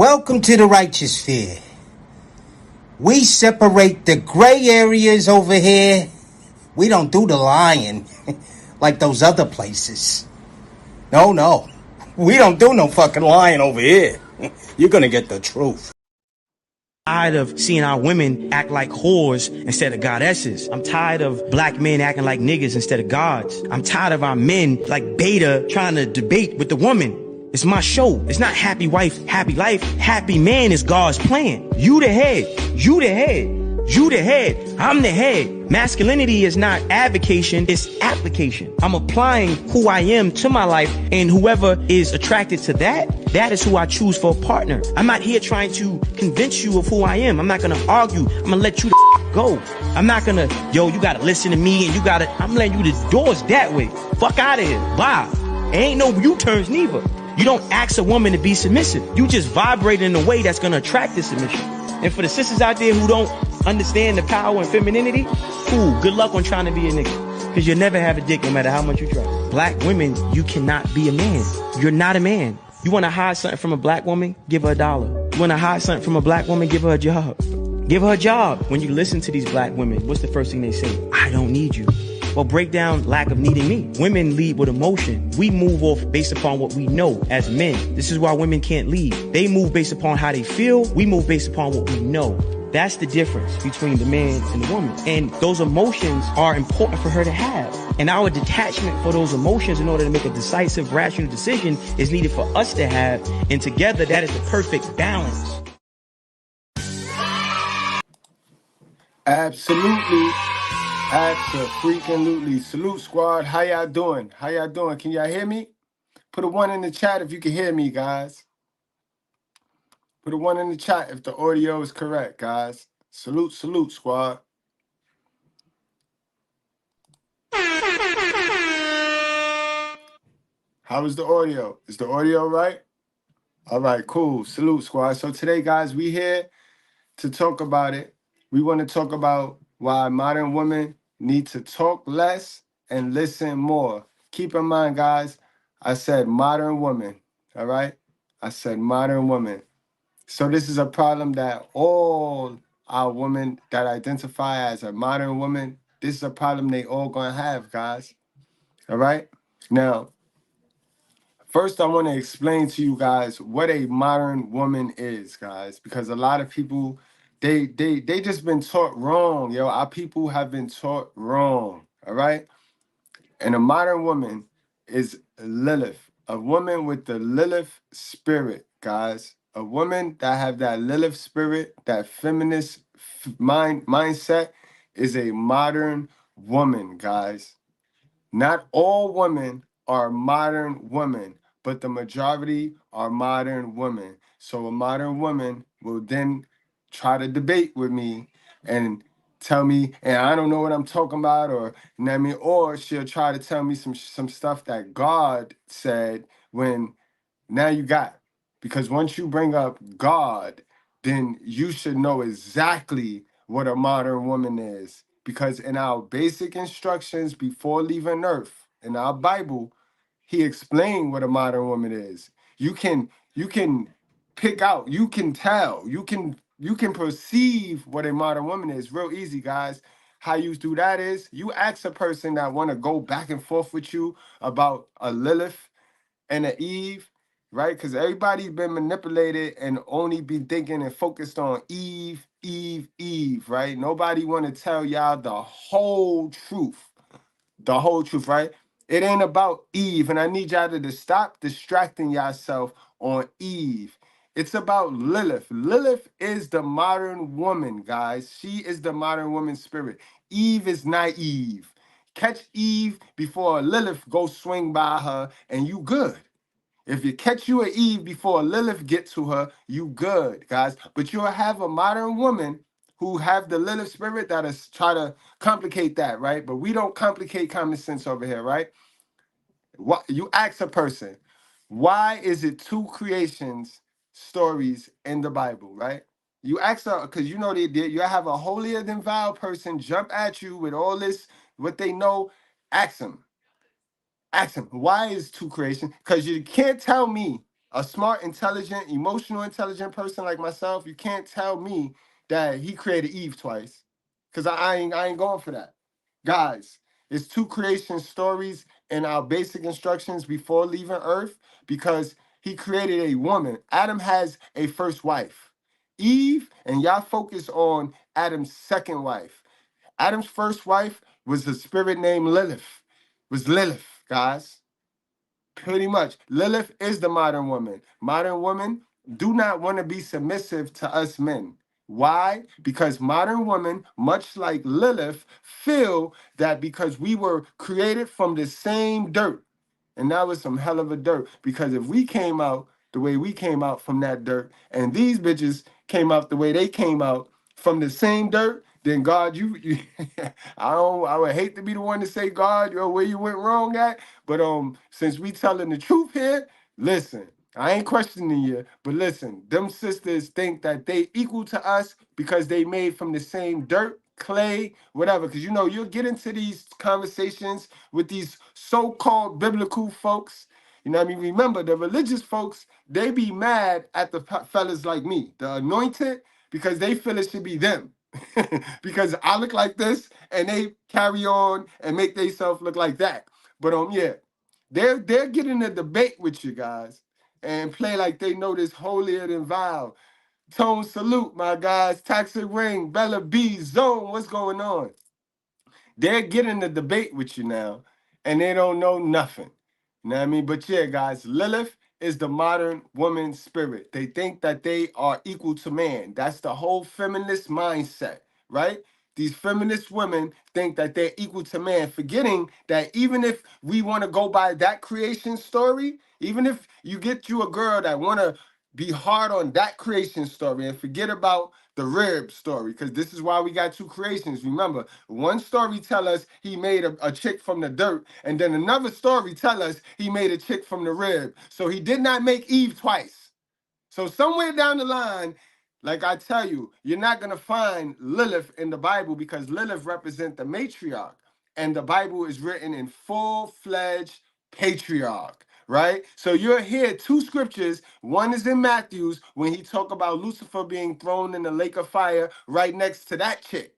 Welcome to the righteous sphere. We separate the gray areas over here. We don't do the lying like those other places. No. We don't do no fucking lying over here. You're gonna get the truth. I'm tired of seeing our women act like whores instead of goddesses. I'm tired of black men acting like niggas instead of gods. I'm tired of our men like beta trying to debate with the woman. It's my show. It's not happy wife, happy life. Happy man is God's plan. You the head. You the head. You the head. I'm the head. Masculinity is not advocation, it's application. I'm applying who I am to my life, and whoever is attracted to that is who I choose for a partner. I'm not here trying to convince you of who I am. I'm not gonna argue. I'm gonna let you go. I'm not gonna, you gotta listen to me and I'm letting you the doors that way. Fuck out of here. Bye. Ain't no U-turns neither. You don't ask a woman to be submissive. You just vibrate in a way that's gonna attract the submission. And for the sisters out there who don't understand the power and femininity, good luck on trying to be a nigga. Because you'll never have a dick no matter how much you try. Black women, you cannot be a man. You're not a man. You want to hide something from a black woman? Give her $1. You want to hide something from a black woman? Give her a job. Give her a job. When you listen to these black women, what's the first thing they say? I don't need you. Well, break down lack of needing me. Women lead with emotion. We move off based upon what we know as men. This is why women can't lead. They move based upon how they feel. We move based upon what we know. That's the difference between the man and the woman. And those emotions are important for her to have. And our detachment for those emotions in order to make a decisive, rational decision is needed for us to have. And together, that is the perfect balance. Absolutely. Absolutely. Salute, squad. How y'all doing? Can y'all hear me? Put a 1 in the chat if you can hear me, guys. Put a 1 in the chat if the audio is correct, guys. Salute, squad. How is the audio? Is the audio right? All right, cool. Salute, squad. So today, guys, we here to talk about it. We want to talk about why modern women need to talk less and listen more. Keep in mind, guys, I said modern woman, all right? I said modern woman. So this is a problem that all our women that identify as a modern woman, this is a problem they all gonna have, guys, all right? Now, first I want to explain to you guys what a modern woman is, guys, because a lot of people, they just been taught wrong, yo. Our people have been taught wrong, all right? And a modern woman is Lilith, a woman with the Lilith spirit, guys. A woman that have that Lilith spirit, that feminist mindset is a modern woman, guys. Not all women are modern women, but the majority are modern women. So a modern woman will then try to debate with me and tell me, and I don't know what I'm talking about, or you know what I mean, or she'll try to tell me some stuff that God said when now you got. Because once you bring up God, then you should know exactly what a modern woman is. Because in our basic instructions before leaving earth, in our Bible, he explained what a modern woman is. You can pick out, you can tell, you can perceive what a modern woman is. Real easy, guys. How you do that is you ask a person that want to go back and forth with you about a Lilith and an Eve, right? Because everybody's been manipulated and only be thinking and focused on Eve, right? Nobody want to tell y'all the whole truth. The whole truth, right? It ain't about Eve, and I need y'all to stop distracting yourself on Eve. It's about Lilith. Lilith is the modern woman, guys. She is the modern woman spirit. Eve is naive. Catch Eve before Lilith go swing by her, and you good. If you catch you a Eve before Lilith get to her, you good, guys. But you'll have a modern woman who have the Lilith spirit that is try to complicate that, right? But we don't complicate common sense over here, right? What you ask a person, why is it two creations stories in the Bible, right? You ask her because you know you have a holier than thou person jump at you with all this what they know. Ask them. Ask him, why is two creation? Because you can't tell me A smart, intelligent, emotional, intelligent person like myself, you can't tell me that he created Eve twice, because I ain't going for that. Guys, it's two creation stories in our basic instructions before leaving Earth, because he created a woman. Adam has a first wife, Eve, and y'all focus on Adam's second wife. Adam's first wife was a spirit named Lilith. Was Lilith, guys. Pretty much. Lilith is the modern woman. Modern women do not want to be submissive to us men. Why? Because modern women, much like Lilith, feel that because we were created from the same dirt, and that was some hell of a dirt, because if we came out the way we came out from that dirt, and these bitches came out the way they came out from the same dirt, then God, you I would hate to be the one to say, God, yo, where you went wrong at. But since we telling the truth here, listen, I ain't questioning you, but listen, them sisters think that they equal to us because they made from the same dirt, clay, whatever. Because you know, you'll get into these conversations with these so-called biblical folks. You know what I mean? Remember, the religious folks, they be mad at the fellas like me, the anointed, because they feel it should be them. Because I look like this and they carry on and make themselves look like that. But yeah, they're getting a debate with you guys and play like they know this holier than thou. Tone salute, my guys. Toxic Ring, Bella B, Zone, what's going on? They're getting the debate with you now, and they don't know nothing. You know what I mean? But yeah, guys, Lilith is the modern woman spirit. They think that they are equal to man. That's the whole feminist mindset, right? These feminist women think that they're equal to man, forgetting that even if we want to go by that creation story, even if you get you a girl that want to be hard on that creation story and forget about the rib story, because this is why we got two creations. Remember, one story tell us he made a chick from the dirt, and then another story tell us he made a chick from the rib. So he did not make Eve twice. So somewhere down the line, like I tell you, you're not going to find Lilith in the Bible, because Lilith represents the matriarch, and the Bible is written in full-fledged patriarch. Right? So you're here, two scriptures. One is in Matthew's when he talk about Lucifer being thrown in the lake of fire right next to that chick.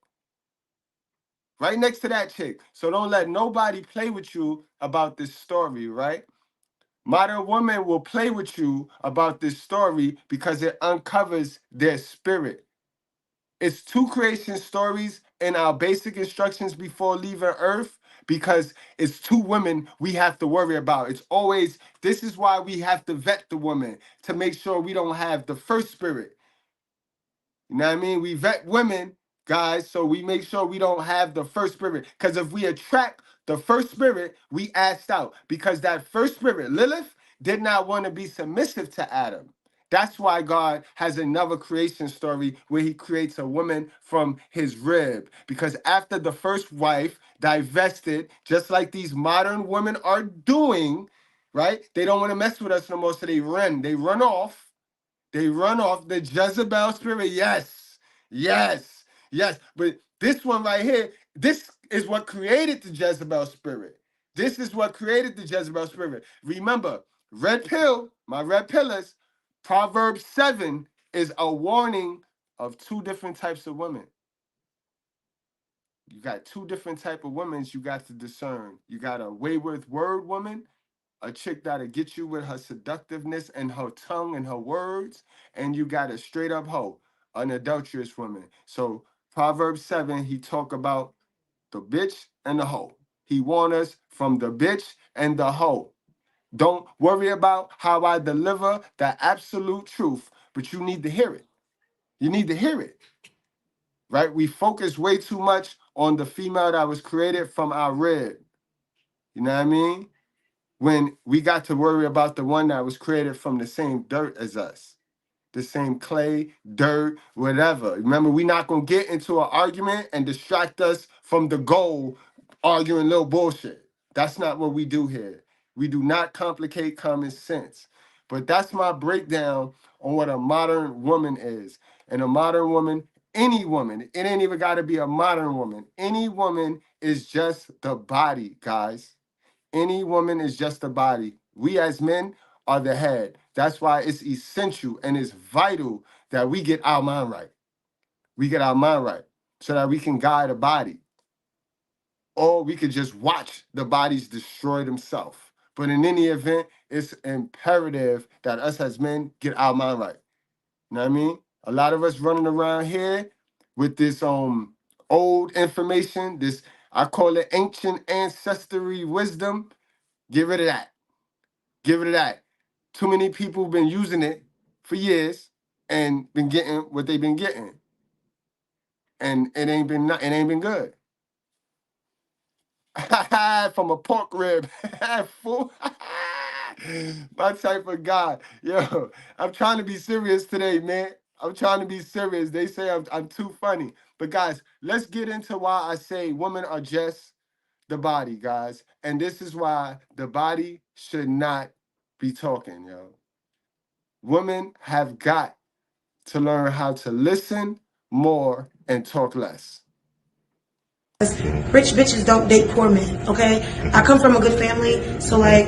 Right next to that chick. So don't let nobody play with you about this story, right? Modern women will play with you about this story because it uncovers their spirit. It's two creation stories in our basic instructions before leaving Earth, because it's two women we have to worry about. It's always, this is why we have to vet the woman to make sure we don't have the first spirit. You know what I mean? We vet women, guys, so we make sure we don't have the first spirit. Because if we attract the first spirit, we asked out. Because that first spirit, Lilith, did not want to be submissive to Adam. That's why God has another creation story where he creates a woman from his rib. Because after the first wife divested, just like these modern women are doing, right? They don't want to mess with us no more, so they run. They run off. They run off the Jezebel spirit. Yes, yes, yes. But this one right here, this is what created the Jezebel spirit. This is what created the Jezebel spirit. Remember, red pill, my red pillars, Proverbs 7 is a warning of two different types of women. You got two different type of women you got to discern. You got a wayward word woman, a chick that'll get you with her seductiveness and her tongue and her words, and you got a straight up hoe, an adulterous woman. So Proverbs 7, he talk about the bitch and the hoe. He warn us from the bitch and the hoe. Don't worry about how I deliver the absolute truth, but you need to hear it. You need to hear it, right? We focus way too much on the female that was created from our rib. You know what I mean? When we got to worry about the one that was created from the same dirt as us, the same clay, dirt, whatever. Remember, we're not going to get into an argument and distract us from the goal, arguing little bullshit. That's not what we do here. We do not complicate common sense. But that's my breakdown on what a modern woman is. And a modern woman, any woman, it ain't even got to be a modern woman. Any woman is just the body, guys. Any woman is just a body. We as men are the head. That's why it's essential and it's vital that we get our mind right. We get our mind right so that we can guide the body. Or we could just watch the bodies destroy themselves. But in any event, it's imperative that us as men get our mind right. You know what I mean? A lot of us running around here with this old information, this I call it ancient ancestry wisdom. Get rid of that. Get rid of that. Too many people been using it for years and been getting what they've been getting. And it ain't been good. From a pork rib. Fool. My type of guy. Yo, I'm trying to be serious today, man. I'm trying to be serious. They say I'm too funny. But guys, let's get into why I say women are just the body, guys. And this is why the body should not be talking, yo. Women have got to learn how to listen more and talk less. Rich bitches don't date poor men, okay? I come from a good family, so like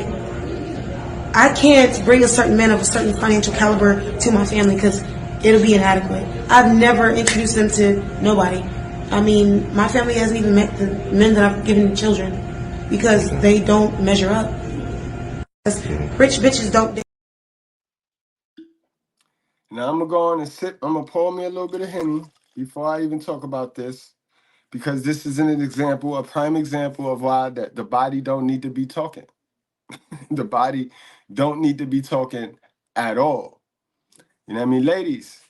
I can't bring a certain man of a certain financial caliber to my family because it'll be inadequate. I've never introduced them to nobody. I mean, my family hasn't even met the men that I've given children because they don't measure up. Rich bitches don't date. Now I'm gonna go on and sip. I'm gonna pour me a little bit of Henny before I even talk about this, because this is an example, a prime example of why the body don't need to be talking. The body don't need to be talking at all. You know what I mean, ladies?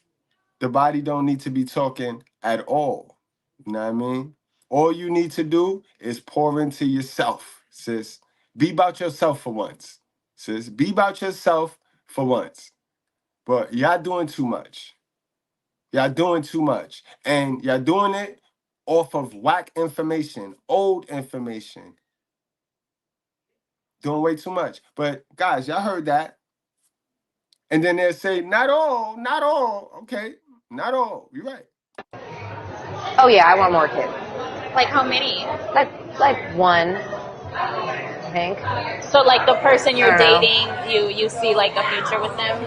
The body don't need to be talking at all. You know what I mean? All you need to do is pour into yourself, sis. Be about yourself for once, sis. Be about yourself for once. But y'all doing too much. Y'all doing too much. And y'all doing it off of whack information, old information. Doing way too much. But guys, y'all heard that. And then they'll say, not all, not all. Okay, not all. You're right. Oh yeah, I want more kids. Like how many? Like one, I think. So like the person you're I don't know. dating, you see like a future with them?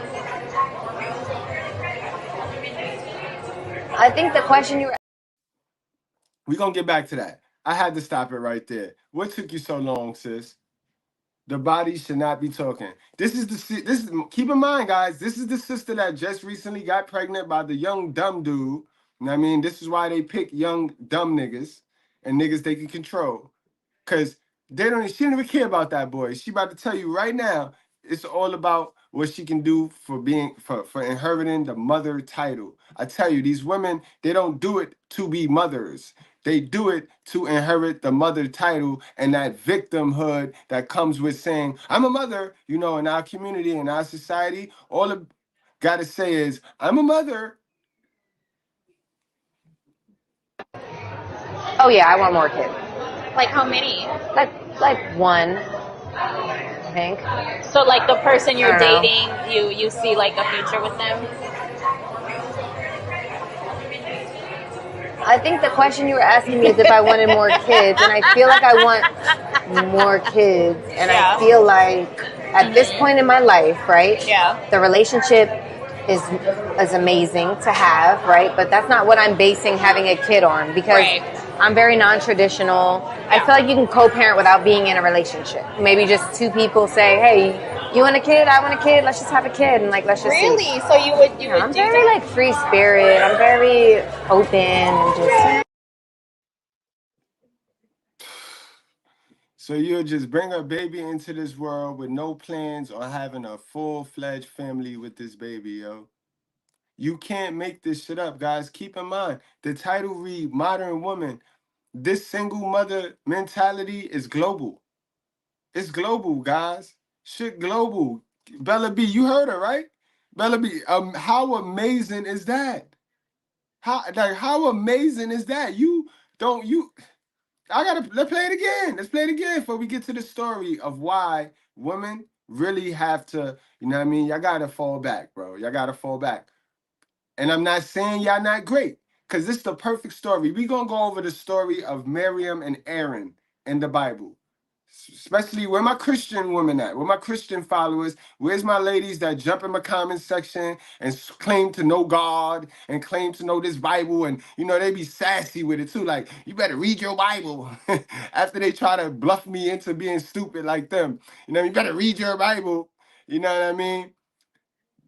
I think the question you were We're going to get back to that. I had to stop it right there. What took you so long, sis? The body should not be talking. This is keep in mind, guys, this is the sister that just recently got pregnant by the young dumb dude. You know what I mean? This is why they pick young dumb niggas and niggas they can control. Cause she don't even care about that boy. She about to tell you right now, it's all about what she can do for inheriting the mother title. I tell you, these women, they don't do it to be mothers. They do it to inherit the mother title and that victimhood that comes with saying, I'm a mother. You know, in our community, in our society, all I gotta say is, I'm a mother. Oh yeah, I want more kids. Like how many? Like one, I think. So like the person you're I don't dating, you see like a future with them? I think the question you were asking me is if I wanted more kids, and I feel like I want more kids, and Yeah. I feel like at this point in my life, right? Yeah. The relationship is amazing to have, right? But that's not what I'm basing having a kid on, because Right. I'm very non-traditional. I feel like you can co-parent without being in a relationship. Maybe just two people say, "Hey, you want a kid? I want a kid. Let's just have a kid, and like let's just see." Really? So you would I'm do very that? like free spirit. I'm very open and just. So you'll just bring a baby into this world with no plans on having a full-fledged family with this baby, yo. You can't make this shit up, guys. Keep in mind, the title read Modern Woman. This single mother mentality is global. It's global, guys. Shit global. Bella B, you heard her, right? Bella B, how amazing is that? How amazing is that? Let's play it again. Let's play it again before we get to the story of why women really have to, you know what I mean? Y'all gotta fall back, bro. Y'all gotta fall back. And I'm not saying y'all not great, because this is the perfect story. We're gonna go over the story of Miriam and Aaron in the Bible. Especially where my Christian women at, where my Christian followers, where's my ladies that jump in my comment section and claim to know God and claim to know this Bible, and you know they be sassy with it too, like you better read your Bible after they try to bluff me into being stupid like them. You know, you better read your Bible. You know what I mean?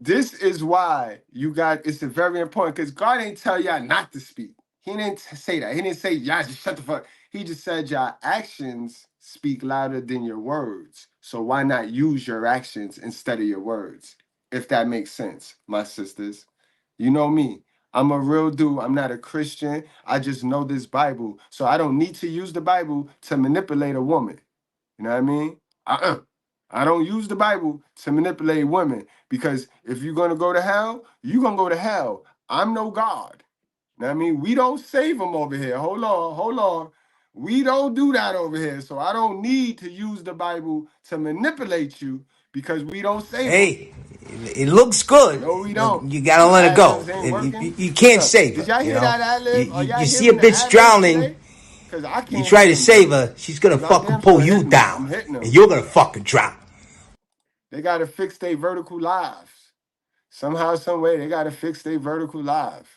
This is why you got, it's a very important, because God ain't tell y'all not to speak. He didn't say that. He didn't say y'all just shut the fuck. He just said y'all actions speak louder than your words. So why not use your actions instead of your words? If that makes sense, my sisters. You know me. I'm a real dude. I'm not a Christian. I just know this Bible. So I don't need to use the Bible to manipulate a woman. You know what I mean? I don't use the Bible to manipulate women, because if you're going to go to hell, you're going to go to hell. I'm no God. You know what I mean? We don't save them over here. Hold on, hold on. We don't do that over here. So I don't need to use the Bible to manipulate you, because we don't save them. Hey, it looks good, No, we but don't. you gotta My let it ad go. libs ain't working. You What's can't up? save Did her, y'all you hear know? that ad lib? Are y'all You see a hearing the bitch ad libs drowning, today? Because I you can't try hear to them, save bro. her, she's gonna Because I fucking damn pull sure you hitting them. I'm down, hitting and them. you're gonna fucking drown. They got to fix their vertical lives. Somehow, some way, they got to fix their vertical live.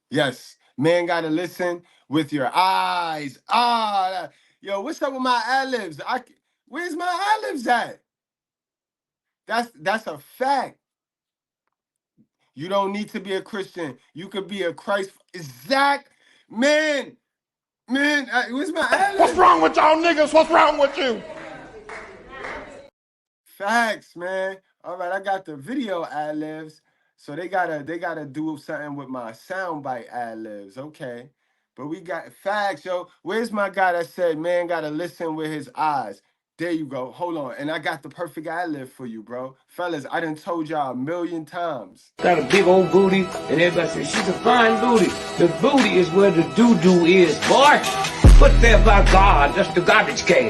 Yes, man, got to listen with your eyes. Yo, what's up with my ad libs? Where's my ad libs at? That's a fact. You don't need to be a Christian. You could be a Christ. Exact, man. Where's my ad What's libs? wrong with y'all niggas? What's wrong with you? Facts, man. All right, I got the video ad libs, so they gotta do something with my soundbite ad libs. Okay, but we got facts, yo. Where's my guy that said man gotta listen with his eyes? There you go. Hold on, and I got the perfect ad lib for you, bro. Fellas, I done told y'all 1,000,000 times. Got a big old booty, and everybody says she's a fine booty. The booty is where the doo-doo is, boy. Put there by God, that's the garbage can.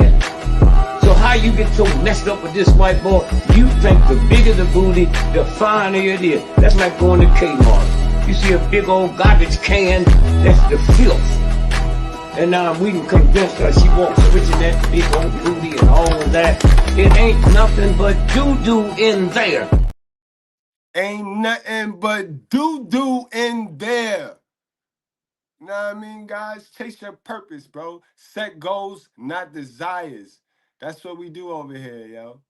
So how you get so messed up with this white boy? You think the bigger the booty, the finer it is. That's like going to Kmart. You see a big old garbage can, that's the filth. And now we can convince her she wants switching that big old booty and all of that. It ain't nothing but doo-doo in there. Ain't nothing but doo-doo in there. You know what I mean, guys? Chase your purpose, bro. Set goals, not desires. That's what we do over here, yo.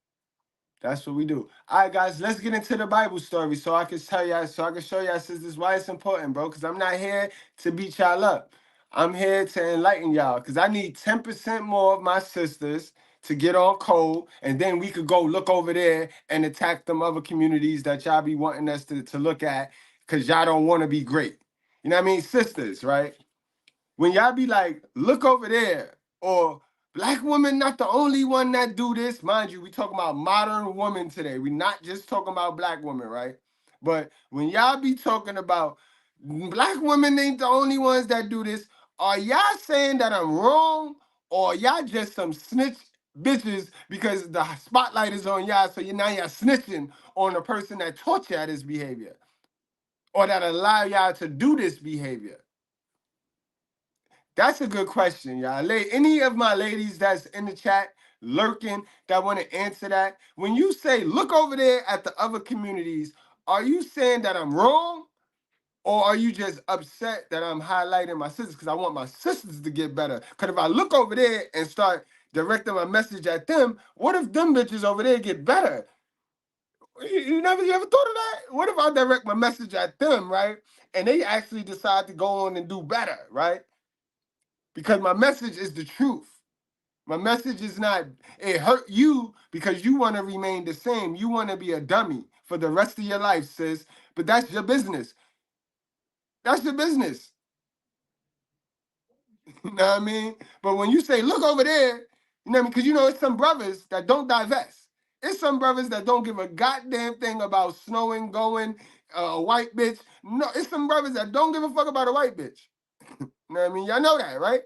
That's what we do. All right, guys, let's get into the Bible story so I can tell y'all, so I can show y'all, sisters, why it's important, bro. Because I'm not here to beat y'all up. I'm here to enlighten y'all, because I need 10% more of my sisters to get on code, and then we could go look over there and attack them other communities that y'all be wanting us to look at, because y'all don't want to be great. You know what I mean? Sisters, right? When y'all be like, look over there, or black women not the only one that do this. Mind you, we talking about modern women today. We not just talking about black women, right? But when y'all be talking about black women ain't the only ones that do this, are y'all saying that I'm wrong, or y'all just some snitch bitches because the spotlight is on y'all, so now y'all snitching on the person that taught y'all this behavior, or that allow y'all to do this behavior? That's a good question, y'all. Any of my ladies that's in the chat lurking that want to answer that, when you say look over there at the other communities, are you saying that I'm wrong? Or are you just upset that I'm highlighting my sisters because I want my sisters to get better? Because if I look over there and start directing my message at them, what if them bitches over there get better? You ever thought of that? What if I direct my message at them, right? And they actually decide to go on and do better, right? Because my message is the truth. My message is not, it hurt you because you want to remain the same. You want to be a dummy for the rest of your life, sis. But that's your business. That's your business. You know what I mean? But when you say, look over there, you know what I mean? Because you know, it's some brothers that don't divest. It's some brothers that don't give a goddamn thing about snowing, going, a white bitch. No, it's some brothers that don't give a fuck about a white bitch. You know what I mean? Y'all know that, right?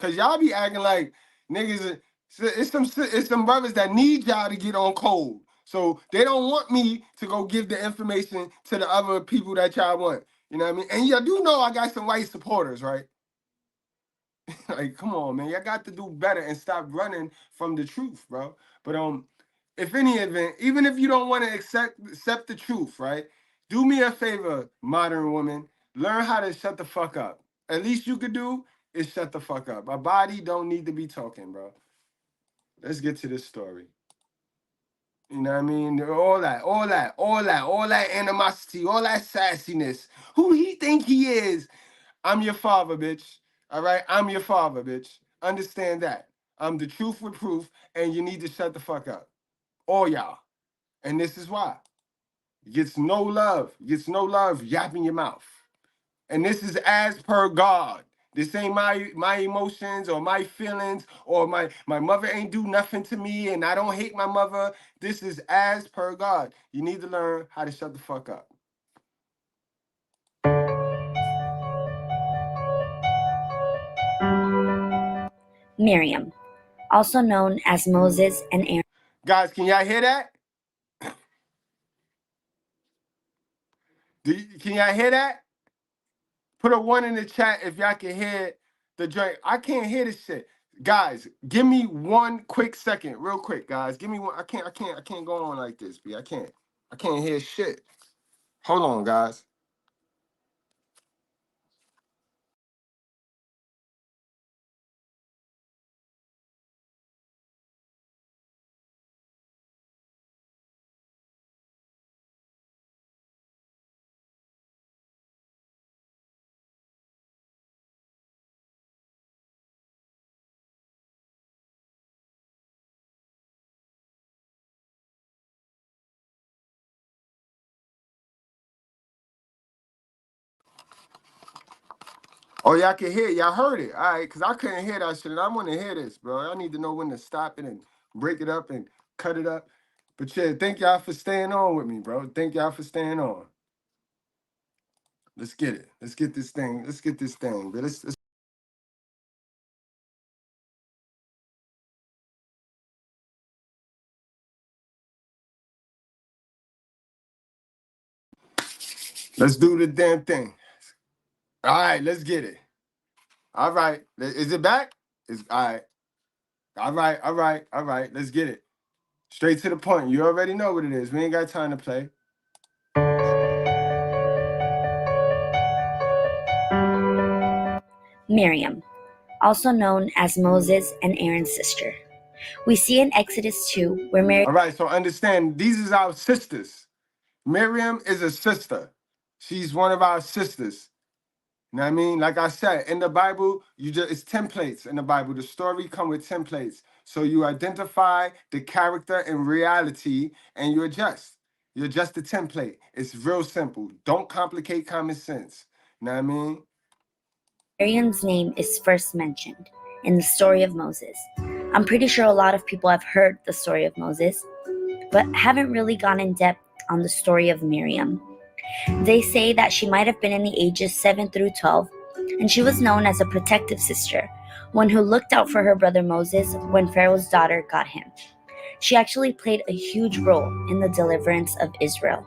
Cause y'all be acting like niggas. It's some brothers that need y'all to get on code. So they don't want me to go give the information to the other people that y'all want. You know what I mean? And y'all do know I got some white supporters, right? Like, come on, man. Y'all got to do better and stop running from the truth, bro. But if any event, even if you don't want to accept the truth, right? Do me a favor, modern woman. Learn how to shut the fuck up. At least you could do is shut the fuck up. A body don't need to be talking, bro. Let's get to this story. You know what I mean? All that animosity, all that sassiness. Who he think he is? I'm your father, bitch. All right? I'm your father, bitch. Understand that. I'm the truth with proof, and you need to shut the fuck up. All y'all. And this is why. Gets no love. Gets no love yapping your mouth. And this is as per God. This ain't my emotions or my feelings or my mother ain't do nothing to me and I don't hate my mother. This is as per God. You need to learn how to shut the fuck up. Miriam, also known as Moses and Aaron. Guys, can y'all hear that? Can y'all hear that? Put a 1 in the chat if y'all can hear the joint. I can't hear this shit. Guys, give me 1 quick second, real quick, guys. Give me one. I can't go on like this, B. I can't hear shit. Hold on, guys. Oh, y'all can hear it. Y'all heard it. All right, because I couldn't hear that shit. And I want to hear this, bro. I need to know when to stop it and break it up and cut it up. But yeah, thank y'all for staying on with me, bro. Thank y'all for staying on. Let's get it. Let's get this thing. Let's get this thing. But let's do the damn thing. All right, let's get it. All right. Is it back? It's all right. All right. Let's get it. Straight to the point. You already know what it is. We ain't got time to play. Miriam, also known as Moses and Aaron's sister. We see in Exodus 2 where Miriam. All right, so understand, these is our sisters. Miriam is a sister. She's one of our sisters. You know what I mean? Like I said, in the Bible, it's templates in the Bible. The story come with templates. So you identify the character in reality and you adjust. You adjust the template. It's real simple. Don't complicate common sense. You know what I mean? Miriam's name is first mentioned in the story of Moses. I'm pretty sure a lot of people have heard the story of Moses, but haven't really gone in depth on the story of Miriam. They say that she might have been in the ages 7 through 12, and she was known as a protective sister, one who looked out for her brother Moses when Pharaoh's daughter got him. She actually played a huge role in the deliverance of Israel.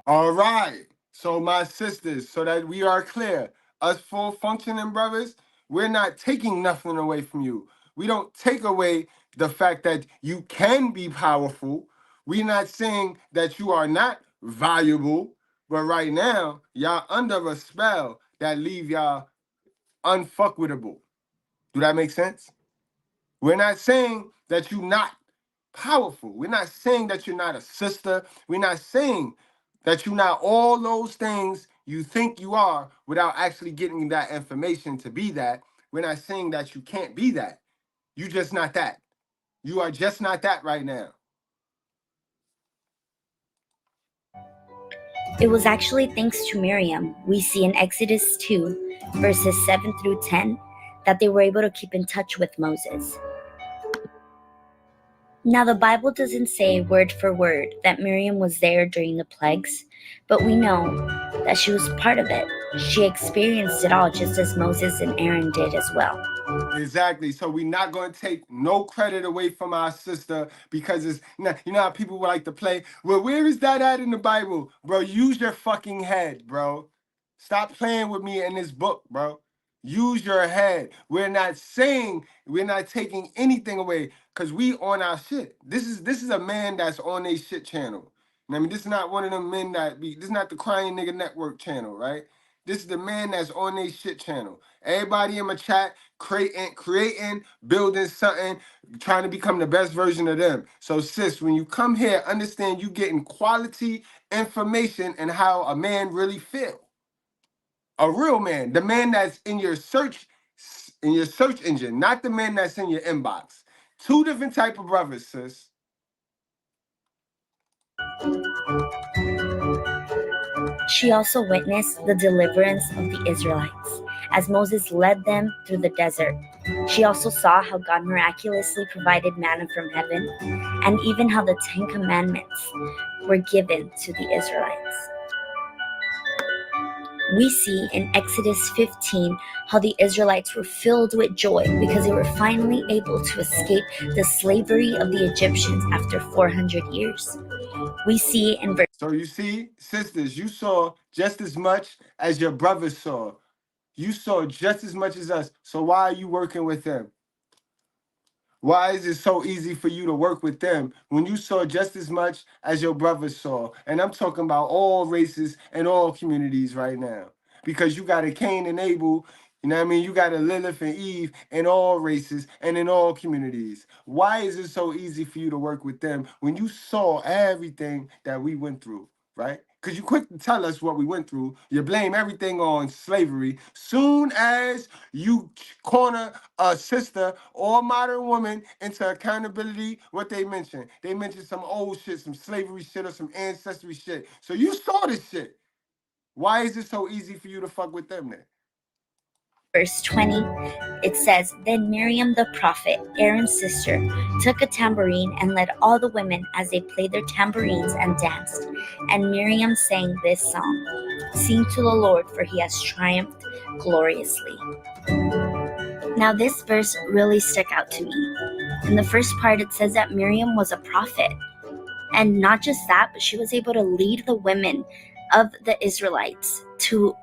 All right. So my sisters, so that we are clear, us full functioning brothers, we're not taking nothing away from you. We don't take away the fact that you can be powerful. We're not saying that you are not valuable, but right now, y'all under a spell that leave y'all unfuckwittable. Do that make sense? We're not saying that you're not powerful. We're not saying that you're not a sister. We're not saying that you're not all those things you think you are without actually getting that information to be that. We're not saying that you can't be that. You're just not that. You are just not that right now. It was actually thanks to Miriam, we see in Exodus 2, verses 7 through 10, that they were able to keep in touch with Moses. Now, the Bible doesn't say word for word that Miriam was there during the plagues, but we know that she was part of it. She experienced it all just as Moses and Aaron did as well. Exactly. So we're not going to take no credit away from our sister because it's not, you know how people would like to play. Well, where is that at in the Bible? Bro, use your fucking head, bro. Stop playing with me in this book, bro. Use your head. We're not taking anything away because we on our shit. This is a man that's on a shit channel. I mean, this is not one of them men this is not the Crying Nigga Network channel, right? This is the man that's on a shit channel. Everybody in my chat creating, building something, trying to become the best version of them. So sis, when you come here, understand you getting quality information and how a man really feel. A real man, the man that's in your search engine, not the man that's in your inbox. Two different type of brothers, sis. She also witnessed the deliverance of the Israelites as Moses led them through the desert. She also saw how God miraculously provided manna from heaven, and even how the 10 Commandments were given to the Israelites. We see in Exodus 15 how the Israelites were filled with joy because they were finally able to escape the slavery of the Egyptians after 400 years. We see in verse. So you see, sisters, you saw just as much as your brothers saw. You saw just as much as us. So why are you working with them? Why is it so easy for you to work with them when you saw just as much as your brothers saw? And I'm talking about all races and all communities right now. Because you got a Cain and Abel, you know what I mean? You got a Lilith and Eve in all races and in all communities. Why is it so easy for you to work with them when you saw everything that we went through, right? Because you quick to tell us what we went through. You blame everything on slavery. Soon as you corner a sister or modern woman into accountability, what they mention some old shit, some slavery shit, or some ancestry shit. So you saw this shit. Why is it so easy for you to fuck with them then? Verse 20, it says, Then Miriam the prophet, Aaron's sister, took a tambourine and led all the women as they played their tambourines and danced. And Miriam sang this song, Sing to the Lord, for he has triumphed gloriously. Now this verse really stuck out to me. In the first part, it says that Miriam was a prophet. And not just that, but she was able to lead the women of the Israelites to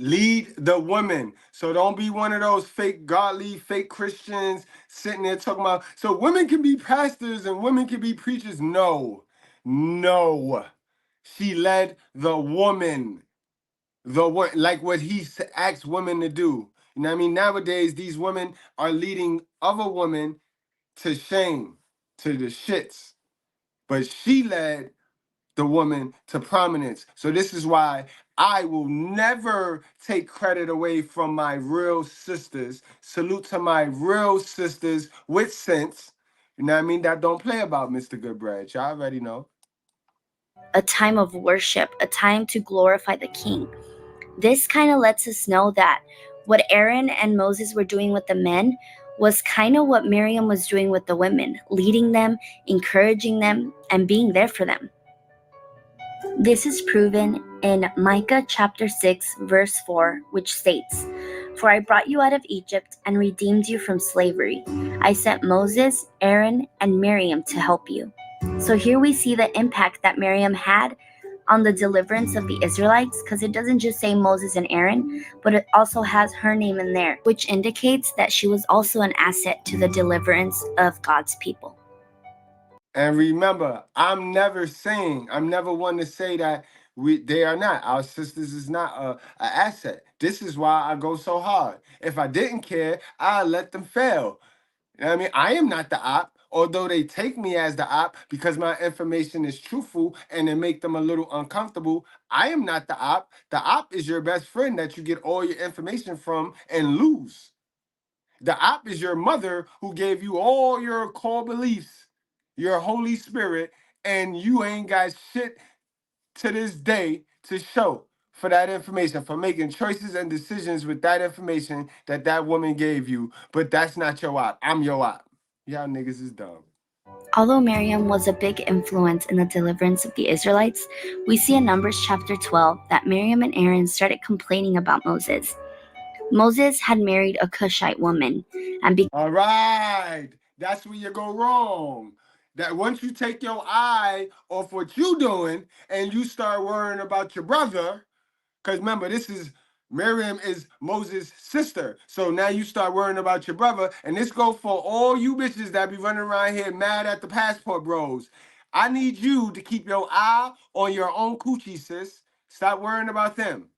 lead the women. So don't be one of those fake godly, fake Christians sitting there talking about, so women can be pastors and women can be preachers. No. She led the woman. Like what he asked women to do. You know what I mean? Nowadays, these women are leading other women to shame, to the shits. But she led the woman to prominence. So this is why I will never take credit away from my real sisters. Salute to my real sisters with sense. You know what I mean? That don't play about Mr. Goodbread. Y'all already know. a time of worship, a time to glorify the King. This kind of lets us know that what Aaron and Moses were doing with the men was kind of what Miriam was doing with the women, leading them, encouraging them, and being there for them. This is proven in Micah chapter 6, verse 4, which states, For I brought you out of Egypt and redeemed you from slavery. I sent Moses, Aaron, and Miriam to help you. So here we see the impact that Miriam had on the deliverance of the Israelites, because it doesn't just say Moses and Aaron, but it also has her name in there, which indicates that she was also an asset to the deliverance of God's people. And remember, I'm never one to say that they are not. Our sisters is not a asset. This is why I go so hard. If I didn't care, I'd let them fail. You know what I mean? I am not the op, although they take me as the op because my information is truthful and it make them a little uncomfortable. I am not the op. The op is your best friend that you get all your information from and lose. The op is your mother who gave you all your core beliefs, your Holy Spirit, and you ain't got shit to this day to show for that information, for making choices and decisions with that information that that woman gave you. But that's not your op. I'm your op. Y'all niggas is dumb. Although Miriam was a big influence in the deliverance of the Israelites, we see in Numbers chapter 12 that Miriam and Aaron started complaining about Moses. Moses had married a Cushite woman, and all right, that's where you go wrong. That once you take your eye off what you doing and you start worrying about your brother, Because remember, this is Miriam is Moses' sister. So now you start worrying about your brother. And this go for all you bitches that be running around here mad at the passport bros. I need you to keep your eye on your own coochie, sis. Stop worrying about them.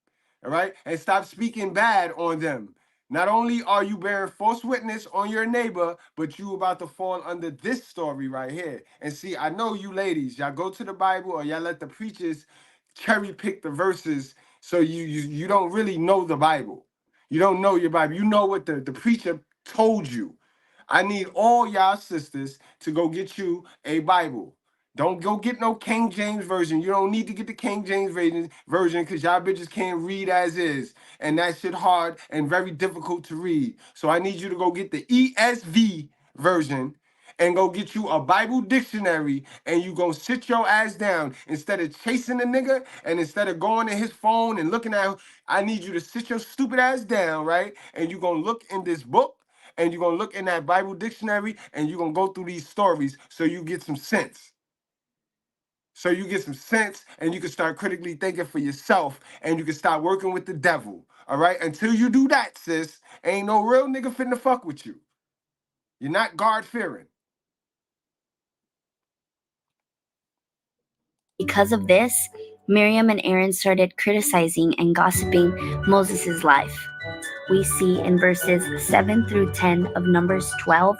All right? And stop speaking bad on them. Not only are you bearing false witness on your neighbor, but you about to fall under this story right here. And see, I know you ladies, y'all go to the Bible or y'all let the preachers cherry pick the verses, so you don't really know the Bible. You don't know your Bible. You know what the preacher told you. I need all y'all sisters to go get you a Bible. Don't go get no King James version. You don't need to get the King James version because y'all bitches can't read as is. And that shit hard and very difficult to read. So I need you to go get the ESV version and go get you a Bible dictionary, and you gonna sit your ass down instead of chasing the nigga and instead of going to his phone and looking at. I need you to sit your stupid ass down, right? And you gonna look in this book, and you're gonna look in that Bible dictionary, and you're gonna go through these stories so you get some sense. So you get some sense, and you can start critically thinking for yourself, and you can start working with the devil. All right? Until you do that, sis, ain't no real nigga finna fuck with you. You're not God-fearing. Because of this, Miriam and Aaron started criticizing and gossiping Moses' life. We see in verses 7 through 10 of Numbers 12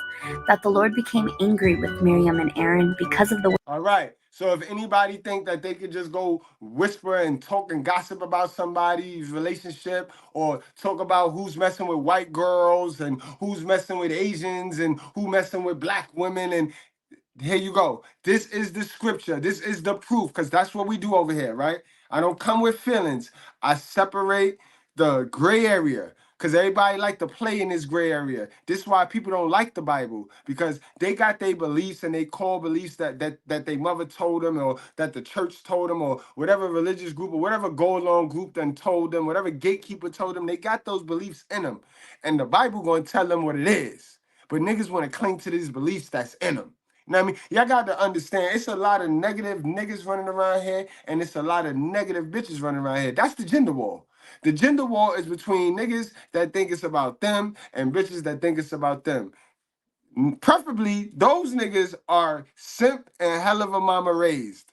that the Lord became angry with Miriam and Aaron because of the. All right. So if anybody think that they could just go whisper and talk and gossip about somebody's relationship, or talk about who's messing with white girls and who's messing with Asians and who messing with black women, and here you go. This is the scripture. This is the proof, because that's what we do over here, right? I don't come with feelings. I separate the gray area, because everybody like to play in this gray area. This is why people don't like the Bible, because they got their beliefs and they core beliefs that their mother told them, or that the church told them, or whatever religious group or whatever go-along group then told them, whatever gatekeeper told them. They got those beliefs in them. And the Bible going to tell them what it is. But niggas want to cling to these beliefs that's in them. You know what I mean? Y'all got to understand, it's a lot of negative niggas running around here, and it's a lot of negative bitches running around here. That's the gender war. The gender war is between niggas that think it's about them and bitches that think it's about them. Preferably, those niggas are simp and hell of a mama raised.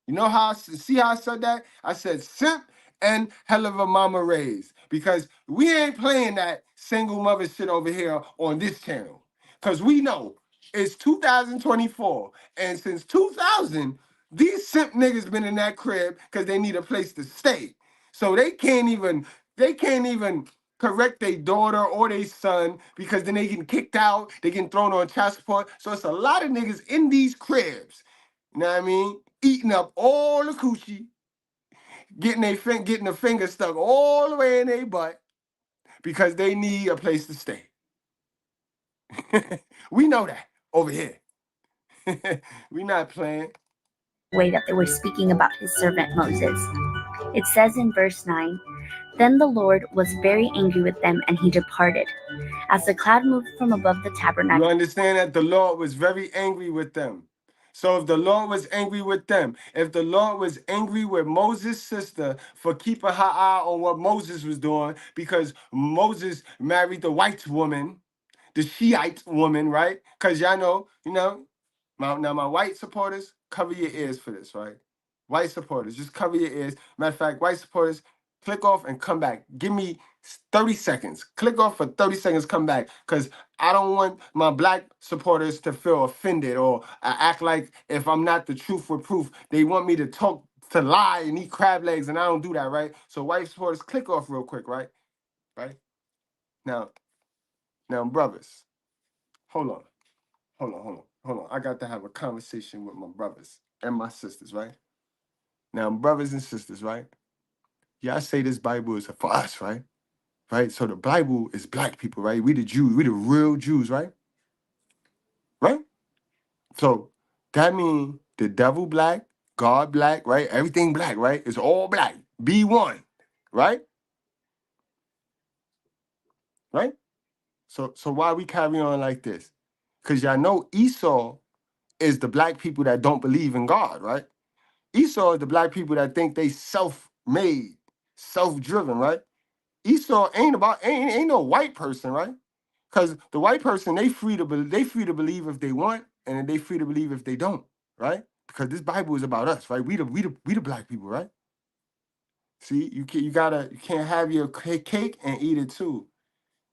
You know how see how I said that? I said simp and hell of a mama raised, because we ain't playing that single mother shit over here on this channel. Because we know it's 2024, and since 2000, these simp niggas been in that crib because they need a place to stay. So they can't even correct their daughter or their son, because then they getting kicked out, they getting thrown on child support. So it's a lot of niggas in these cribs, you know what I mean? Eating up all the coochie, getting the finger stuck all the way in their butt because they need a place to stay. We know that over here. We not playing. Way that they were speaking about his servant Moses. It says in verse 9, "Then the Lord was very angry with them, and he departed. As the cloud moved from above the tabernacle." You understand that the Lord was very angry with them. So if the Lord was angry with them, if the Lord was angry with Moses' sister for keeping her eye on what Moses was doing, because Moses married the white woman, the Shiite woman, right? Because y'all know, my white supporters, cover your ears for this, right? White supporters, just cover your ears. Matter of fact, white supporters, click off and come back. Give me 30 seconds. Click off for 30 seconds, come back. Because I don't want my black supporters to feel offended or act like if I'm not the truth with proof. They want me to talk, to lie and eat crab legs, and I don't do that, right? So white supporters, click off real quick, right? Right? Now, brothers, hold on. I got to have a conversation with my brothers and my sisters, right? Now, brothers and sisters, right? Y'all say this Bible is for us, right? Right? So the Bible is black people, right? We the Jews, we the real Jews, right? Right? So that means the devil black, God black, right? Everything black, right? It's all black. Be one, right? Right? So why we carry on like this? Because y'all know Esau is the black people that don't believe in God, right? Esau is the black people that think they self-made. self-driven, right? Esau ain't no white person, right? Because the white person, they free to believe if they want, and they free to believe if they don't, right? Because this Bible is about us, right? We the black people, right? See, you can't have your cake and eat it too.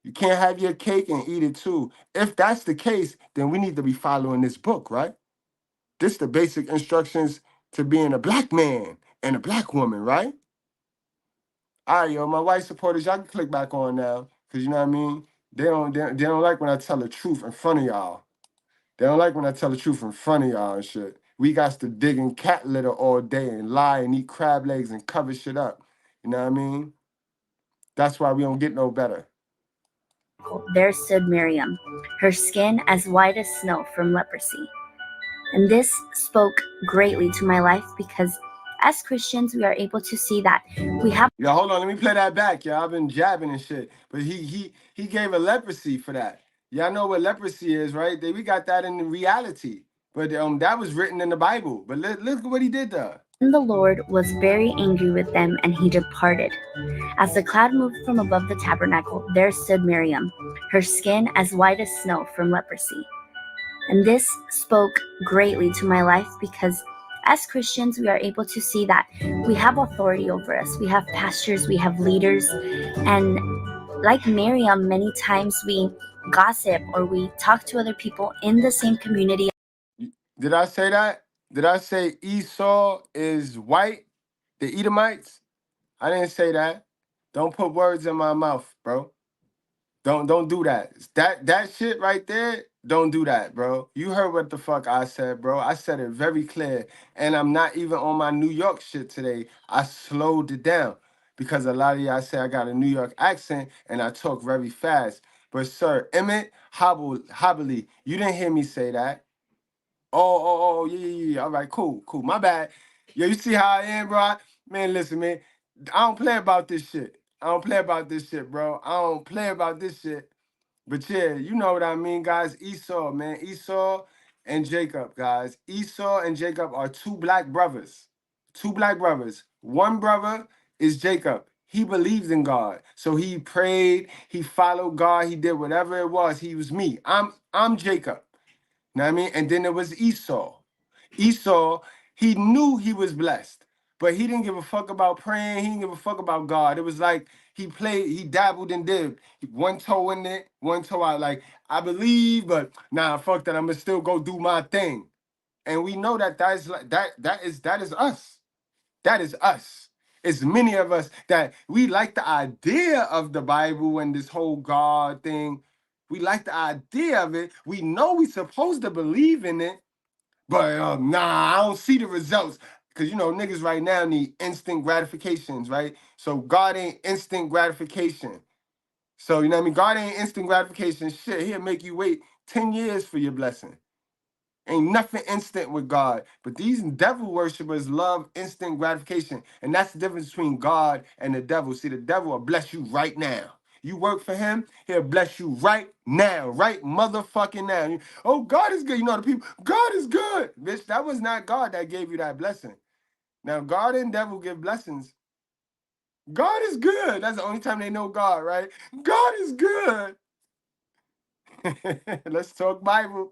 You can't have your cake and eat it too. If that's the case, then we need to be following this book, right? This the basic instructions to being a black man and a black woman, right? All right, yo, my white supporters, y'all can click back on now, cause you know what I mean. They don't like when I tell the truth in front of y'all. They don't like when I tell the truth in front of y'all and shit. We got to dig in cat litter all day and lie and eat crab legs and cover shit up. You know what I mean? That's why we don't get no better. There stood Miriam, her skin as white as snow from leprosy. And this spoke greatly to my life because as Christians, we are able to see that we have. Yo, hold on, let me play that back, y'all. I've been jabbing and shit. But he gave a leprosy for that. Y'all know what leprosy is, right? We got that in reality. But that was written in the Bible. But look at what he did there. And the Lord was very angry with them, and he departed. As the cloud moved from above the tabernacle, there stood Miriam, her skin as white as snow from leprosy. And this spoke greatly to my life because as Christians, we are able to see that we have authority over us. We have pastors, we have leaders, and like Miriam, many times we gossip or we talk to other people in the same community. Did I say that? Did I say Esau is white? The Edomites? I didn't say that. Don't put words in my mouth, bro. Don't do that. That shit right there, don't do that, bro. You heard what the fuck I said, bro. I said it very clear. And I'm not even on my New York shit today. I slowed it down because a lot of y'all say I got a New York accent and I talk very fast. But sir, Emmett Hobbly, you didn't hear me say that. Oh, yeah. All right, cool. My bad. Yo, you see how I am, bro? Man, listen, man. I don't play about this shit. Bro. I don't play about this shit. But yeah, you know what I mean, guys. Esau, man. Esau and Jacob, guys. Esau and Jacob are two black brothers. Two black brothers. One brother is Jacob. He believed in God. So he prayed, he followed God, he did whatever it was. He was me. I'm Jacob. Know what I mean? And then there was Esau. Esau, he knew he was blessed, but he didn't give a fuck about praying. He didn't give a fuck about God. It was like he dabbled and did. One toe in it, one toe out. Like, I believe, but nah, fuck that. I'm gonna still go do my thing. And we know that is like that is us. That is us. It's many of us that we like the idea of the Bible and this whole God thing. We like the idea of it. We know we're supposed to believe in it, but nah, I don't see the results. Because, niggas right now need instant gratifications, right? So God ain't instant gratification. So, you know what I mean? God ain't instant gratification. Shit, he'll make you wait 10 years for your blessing. Ain't nothing instant with God. But these devil worshipers love instant gratification. And that's the difference between God and the devil. See, the devil will bless you right now. You work for him, he'll bless you right now. Right motherfucking now. Oh, God is good. You know the people, God is good. Bitch, that was not God that gave you that blessing. Now, God and devil give blessings. God is good. That's the only time they know God, right? God is good. Let's talk Bible.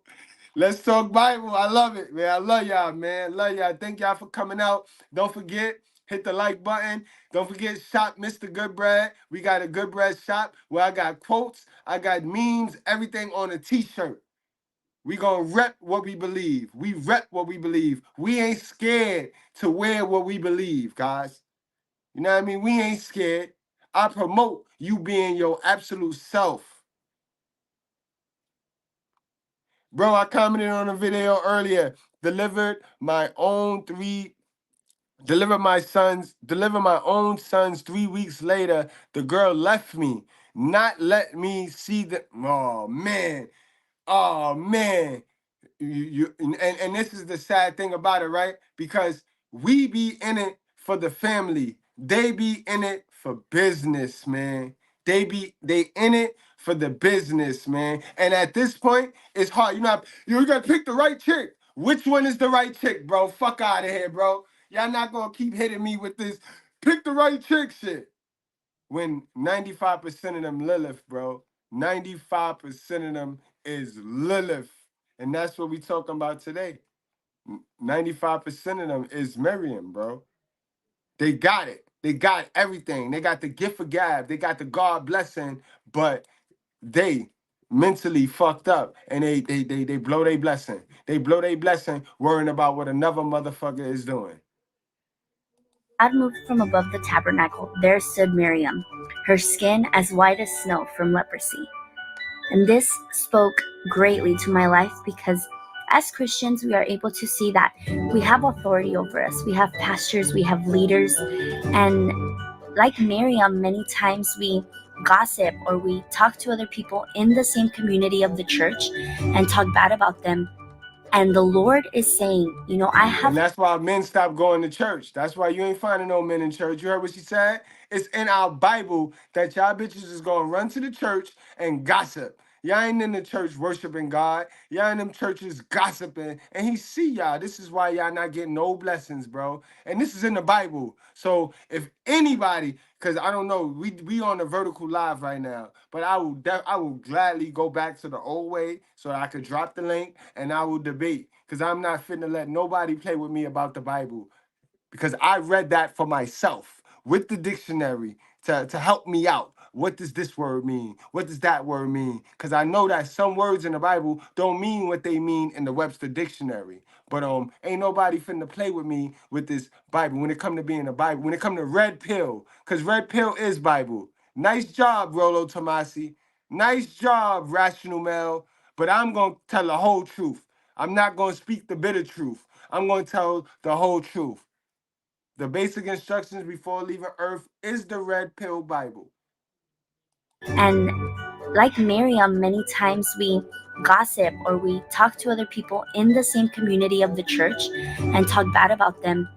Let's talk Bible. I love it, man. I love y'all, man. Love y'all. Thank y'all for coming out. Don't forget, hit the like button. Don't forget, shop Mr. Goodbread. We got a Goodbread shop where I got quotes, I got memes, everything on a t-shirt. We gonna rep what we believe. We rep what we believe. We ain't scared to wear what we believe, guys. You know what I mean? We ain't scared. I promote you being your absolute self. Bro, I commented on a video earlier. Delivered my own sons 3 weeks later. The girl left me, not let me see the. Oh man. Oh man. And this is the sad thing about it, right? Because we be in it for the family. They be in it for business, man. They in it for the business, man. And at this point, it's hard. You gotta pick the right chick. Which one is the right chick, bro? Fuck out of here, bro. Y'all not gonna keep hitting me with this. pick the right chick shit. When 95% of them Lilith, bro. 95% of them is Lilith. And that's what we talking about today. 95% of them is Miriam, bro. They got it. They got everything. They got the gift of gab. They got the God blessing, but they mentally fucked up and they blow their blessing. They blow their blessing worrying about what another motherfucker is doing. God moved from above the tabernacle. There stood Miriam, her skin as white as snow from leprosy. And this spoke greatly to my life because as Christians, we are able to see that we have authority over us. We have pastors, we have leaders. And like Miriam, many times we gossip or we talk to other people in the same community of the church and talk bad about them. And the Lord is saying, I have... And that's why men stop going to church. That's why you ain't finding no men in church. You heard what she said? It's in our Bible that y'all bitches is going to run to the church and gossip. Y'all ain't in the church worshiping God. Y'all in them churches gossiping. And he see y'all. This is why y'all not getting no blessings, bro. And this is in the Bible. So if anybody, because I don't know, we on the vertical live right now, but I will gladly go back to the old way so I could drop the link and I will debate. Because I'm not finna let nobody play with me about the Bible. Because I read that for myself with the dictionary to help me out. What does this word mean? What does that word mean? Because I know that some words in the Bible don't mean what they mean in the Webster dictionary. But ain't nobody finna play with me with this Bible when it come to being a Bible. When it come to red pill, because red pill is Bible. Nice job, Rolo Tomasi. Nice job, Rational Mel. But I'm going to tell the whole truth. I'm not going to speak the bitter truth. I'm going to tell the whole truth. The basic instructions before leaving Earth is the Red Pill Bible. And like Miriam, many times we gossip or we talk to other people in the same community of the church and talk bad about them.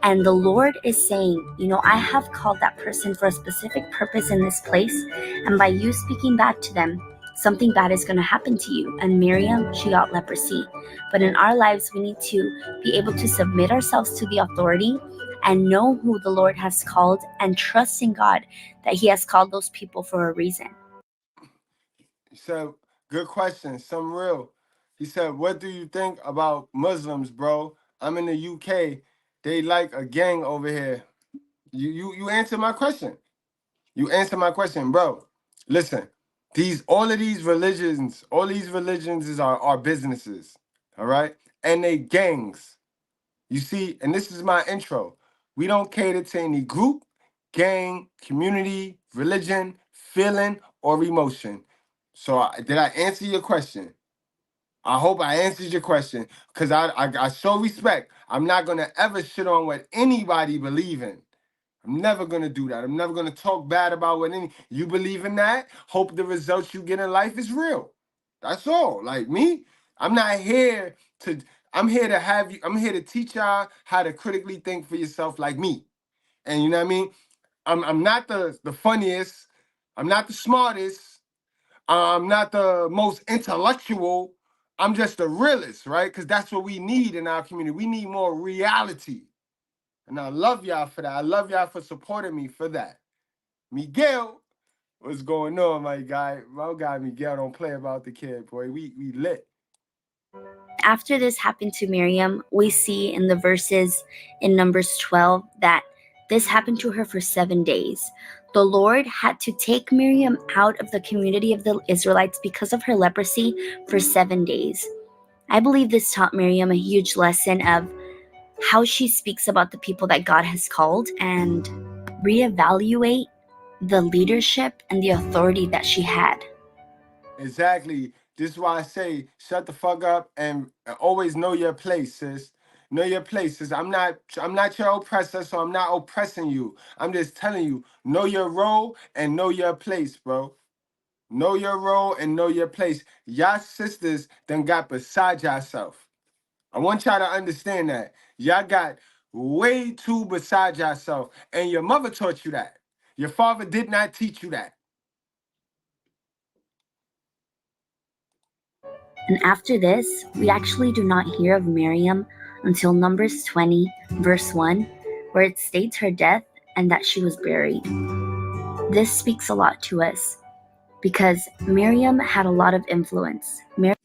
And the Lord is saying, I have called that person for a specific purpose in this place. And by you speaking bad to them, something bad is going to happen to you. And Miriam, she got leprosy. But in our lives, we need to be able to submit ourselves to the authority and know who the Lord has called and trust in God that he has called those people for a reason. So, good question. Some real. He said, what do you think about Muslims, bro? I'm in the UK. They like a gang over here. You answer my question. You answer my question, bro. Listen, all of these religions is our businesses, all right? And they gangs. You see, and this is my intro. We don't cater to any group, gang, community, religion, feeling, or emotion. So did I answer your question? I hope I answered your question because I show respect. I'm not going to ever shit on what anybody believe in. I'm never going to do that. I'm never going to talk bad about what you believe in that. Hope the results you get in life is real. That's all. Like me, I'm not here to, I'm here to have you, I'm here to teach y'all how to critically think for yourself like me. And you know what I mean? I'm not the funniest. I'm not the smartest. I'm not the most intellectual. I'm just the realist, right? Because that's what we need in our community. We need more reality. And I love y'all for that. I love y'all for supporting me for that. Miguel, what's going on, my guy? My guy Miguel don't play about the kid, boy. We lit. After this happened to Miriam, we see in the verses in Numbers 12 that this happened to her for 7 days. The Lord had to take Miriam out of the community of the Israelites because of her leprosy for 7 days. I believe this taught Miriam a huge lesson of how she speaks about the people that God has called and reevaluate the leadership and the authority that she had. Exactly. This is why I say shut the fuck up and always know your place, sis. Know your place, sis. I'm not your oppressor, so I'm not oppressing you. I'm just telling you, know your role and know your place, bro. Know your role and know your place. Y'all sisters done got beside yourself. I want y'all to understand that. Y'all got way too beside yourself. And your mother taught you that. Your father did not teach you that. And after this, we actually do not hear of Miriam until Numbers 20, verse 1, where it states her death and that she was buried. This speaks a lot to us because Miriam had a lot of influence.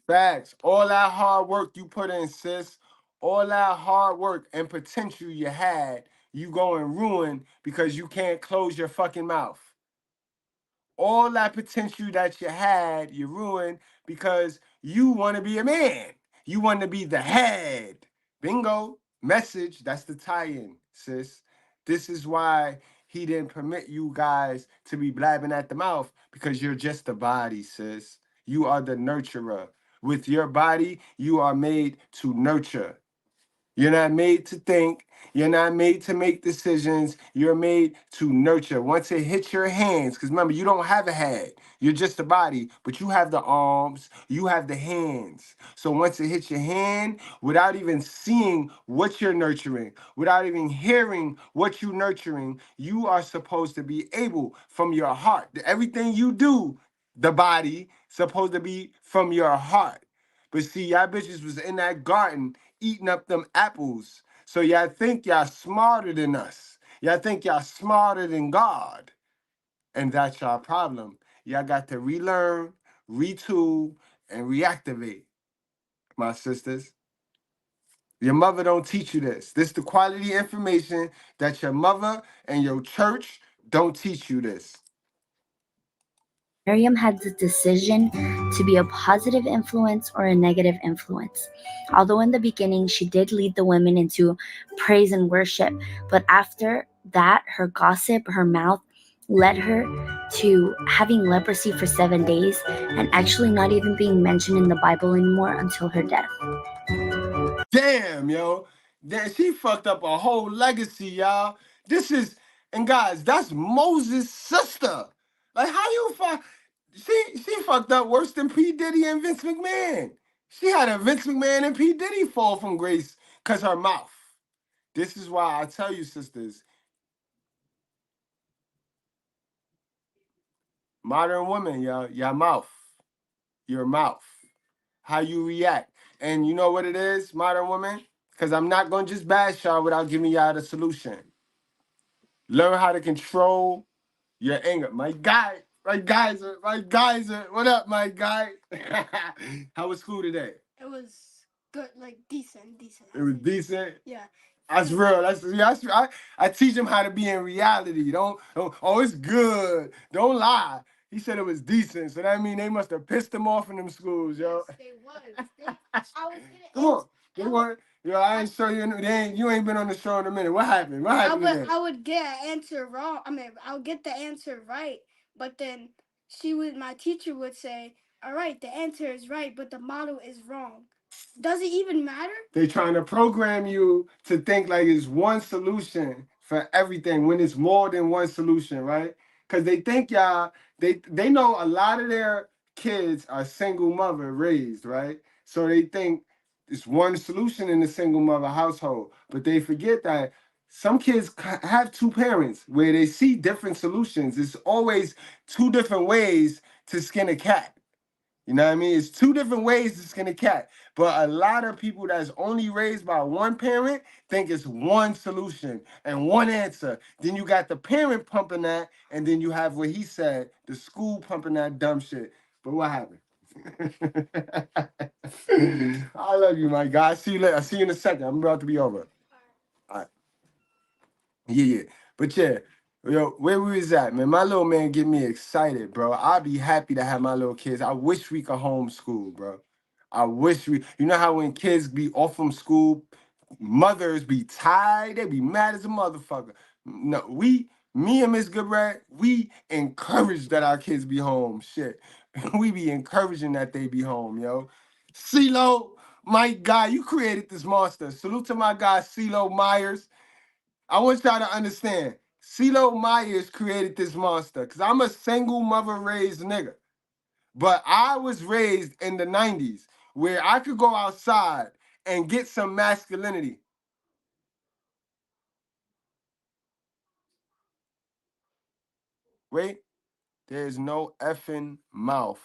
Facts. All that hard work you put in, sis. All that hard work and potential you had, you go and ruin because you can't close your fucking mouth. All that potential that you had, you ruined because you want to be a man. You want to be the head. Bingo. Message. That's the tie-in, sis. This is why he didn't permit you guys to be blabbing at the mouth, because you're just a body, sis. You are the nurturer. With your body, you are made to nurture. You're not made to think. You're not made to make decisions. You're made to nurture. Once it hits your hands, because remember, you don't have a head. You're just a body, but you have the arms, you have the hands. So once it hits your hand, without even seeing what you're nurturing, without even hearing what you're nurturing, you are supposed to be able from your heart. Everything you do, the body, supposed to be from your heart. But see, y'all bitches was in that garden eating up them apples. So y'all think y'all smarter than us. Y'all think y'all smarter than God. And that's y'all problem. Y'all got to relearn, retool, and reactivate, my sisters. Your mother don't teach you this. This the quality information that your mother and your church don't teach you this. Miriam had the decision to be a positive influence or a negative influence. Although in the beginning she did lead the women into praise and worship, but after that, her gossip, her mouth, led her to having leprosy for 7 days and actually not even being mentioned in the Bible anymore until her death. Damn, yo. Damn, she fucked up a whole legacy, y'all. This is, and guys, that's Moses' sister. Like, how you fuck? She fucked up worse than P. Diddy and Vince McMahon. She had a Vince McMahon and P. Diddy fall from grace because her mouth. This is why I tell you, sisters, modern women, y'all, your mouth. Your mouth. How you react. And you know what it is, modern women? Because I'm not going to just bash y'all without giving y'all the solution. Learn how to control your anger. My guy, my geyser, my geyser. What up, my guy? How was school today? It was good, like decent. It was decent? Yeah. That's real. I teach them how to be in reality. Don't, oh, it's good. Don't lie. He said it was decent. So that means they must have pissed him off in them schools, yo. Yes, they was. I was gonna Come on. They weren't. Yo, I ain't show you. You ain't been on the show in a minute. What happened? What happened today? I would get an answer wrong. I would get the answer right, but then my teacher would say, "All right, the answer is right, but the model is wrong." Does it even matter? They trying to program you to think like it's one solution for everything when it's more than one solution, right? Because they think they know a lot of their kids are single mother raised, right? So they think it's one solution in the single mother household, but they forget that some kids have two parents where they see different solutions. It's always two different ways to skin a cat. You know what I mean? It's two different ways to skin a cat. But a lot of people that's only raised by one parent think it's one solution and one answer. Then you got the parent pumping that, and then you have what he said, the school pumping that dumb shit. But what happened? I love you, my guy. See you later. I'll see you in a second. I'm about to be over. All right. Yeah. But yeah, yo, where we was at, man, my little man get me excited, bro. I'd be happy to have my little kids. I wish we could homeschool, bro. I wish you know how when kids be off from school, mothers be tired, they be mad as a motherfucker. No, me and Miss Goodbread, we encourage that our kids be home. Shit. We be encouraging that they be home, yo. CeeLo, my guy, you created this monster. Salute to my guy, CeeLo Myers. I want y'all to understand, CeeLo Myers created this monster because I'm a single mother raised nigga. But I was raised in the 90s where I could go outside and get some masculinity. Wait, there's no effing mouth.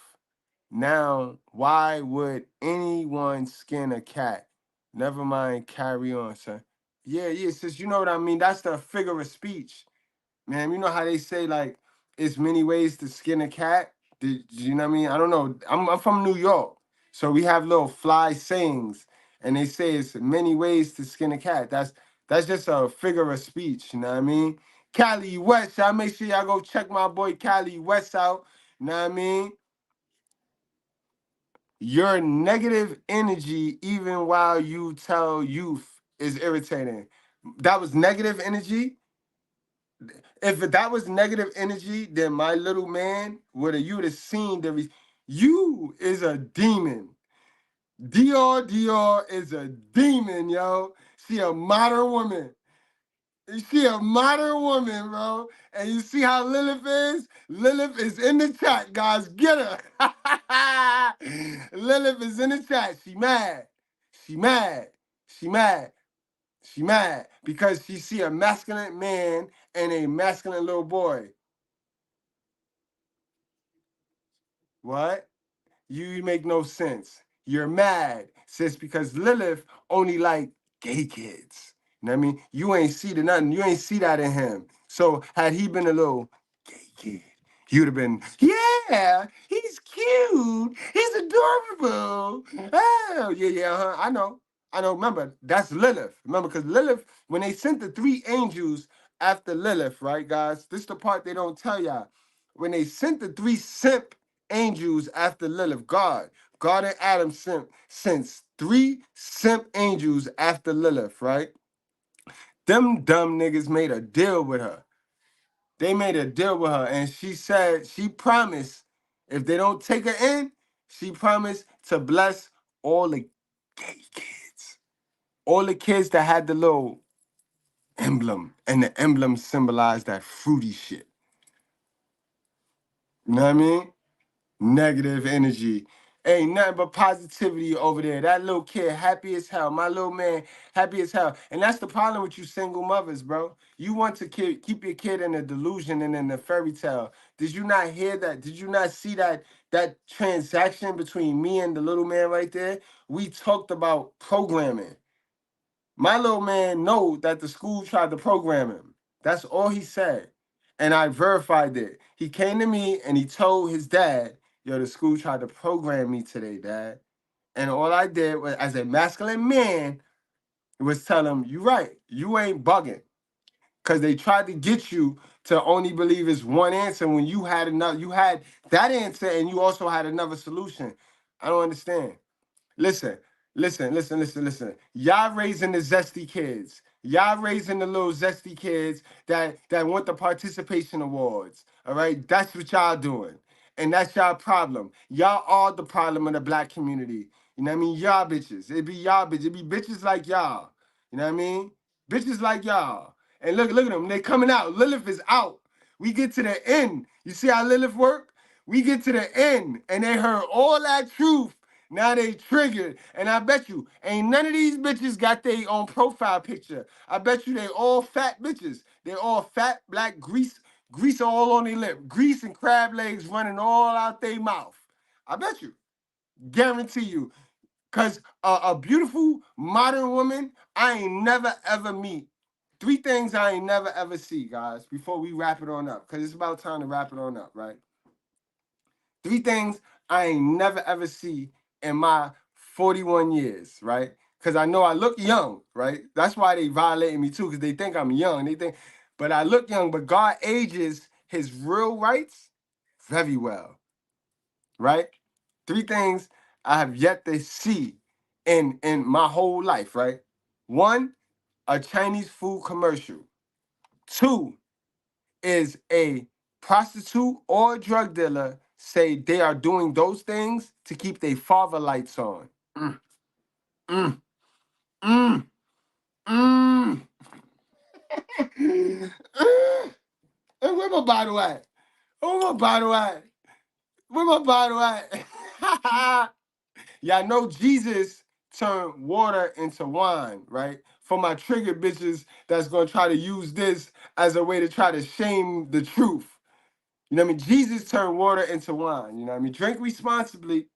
Now, why would anyone skin a cat? Never mind, carry on, son. Yeah, sis, you know what I mean? That's the figure of speech. Man, you know how they say like it's many ways to skin a cat? You know what I mean? I don't know. I'm from New York. So we have little fly sayings and they say it's many ways to skin a cat. That's just a figure of speech, you know what I mean? Cali West, y'all make sure y'all go check my boy Cali West out. You know what I mean? Your negative energy, even while you tell youth, is irritating. That was negative energy. If that was negative energy, then my little man would have, you would have seen you is a demon. Dior is a demon, yo. She a modern woman. She a modern woman, bro. And you see how Lilith is? Lilith is in the chat, guys. Get her. Lilith is in the chat. She mad. She mad. She mad. She mad because she see a masculine man and a masculine little boy. What? You make no sense. You're mad, sis, because Lilith only like gay kids. You know what I mean? You ain't see the nothing. You ain't see that in him. So had he been a little gay kid, you'd have been, yeah, he's cute. He's adorable. Oh, yeah, uh-huh. I know. Remember, that's Lilith. Remember, because Lilith, when they sent the 3 angels after Lilith, right, guys? This is the part they don't tell y'all. When they sent the 3 simp angels after Lilith, God and Adam sent 3 simp angels after Lilith, right? Them dumb niggas made a deal with her. They made a deal with her, and she said, she promised, if they don't take her in, she promised to bless all the gay kids. All the kids that had the little emblem, and the emblem symbolized that fruity shit. You know what I mean? Negative energy. Ain't nothing but positivity over there. That little kid happy as hell. My little man happy as hell. And that's the problem with you single mothers, bro. You want to keep your kid in a delusion and in a fairy tale. Did you not hear that? Did you not see that transaction between me and the little man right there? We talked about programming. My little man know that the school tried to program him. That's all he said. And I verified it. He came to me and he told his dad, yo, the school tried to program me today, dad. And all I did was, as a masculine man, was tell him, you right, you ain't bugging. Because they tried to get you to only believe it's one answer when you had that answer and you also had another solution. I don't understand. Listen. Y'all raising the zesty kids. Y'all raising the little zesty kids that want the participation awards. All right? That's what y'all doing. And that's y'all problem. Y'all are the problem of the black community. You know what I mean? Y'all bitches. It be y'all bitches. It be bitches like y'all. You know what I mean? Bitches like y'all. And look at them. They coming out. Lilith is out. We get to the end. You see how Lilith work? We get to the end and they heard all that truth. Now they triggered. And I bet you, ain't none of these bitches got their own profile picture. I bet you they all fat bitches. They all fat, black, grease all on their lip. Grease and crab legs running all out their mouth. I bet you. Guarantee you. Because a beautiful modern woman, I ain't never ever meet. 3 things I ain't never ever see, guys, before we wrap it on up. Because it's about time to wrap it on up, right? 3 things I ain't never ever see in my 41 years, right? Because I know I look young, right? That's why they violating me too, because they think I'm young. But I look young, but God ages his real rights very well, right? 3 things I have yet to see in my whole life, right? 1, a Chinese food commercial. 2, is a prostitute or a drug dealer say they are doing those things to keep their father lights on. Mm, mm, mm, mm. And where my bottle at? Where my bottle at? Where my bottle at? Y'all know Jesus turned water into wine, right? For my trigger bitches that's gonna try to use this as a way to try to shame the truth. You know what I mean? Jesus turned water into wine. You know what I mean? Drink responsibly.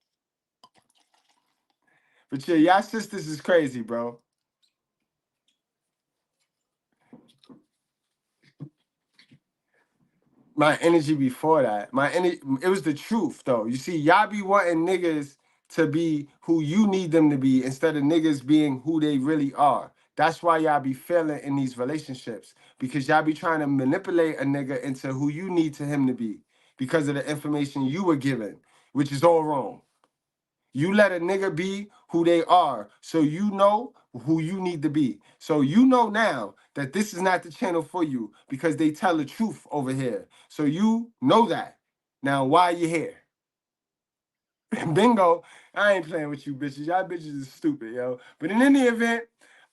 But yeah, y'all sisters is crazy, bro. my energy before that. It was the truth though. You see, y'all be wanting niggas to be who you need them to be instead of niggas being who they really are. That's why y'all be failing in these relationships because y'all be trying to manipulate a nigga into who you need to him to be because of the information you were given, which is all wrong. You let a nigga be who they are so you know who you need to be. So you know now that this is not the channel for you because they tell the truth over here. So you know that. Now, why you here? Bingo. I ain't playing with you bitches. Y'all bitches is stupid, yo. But in any event,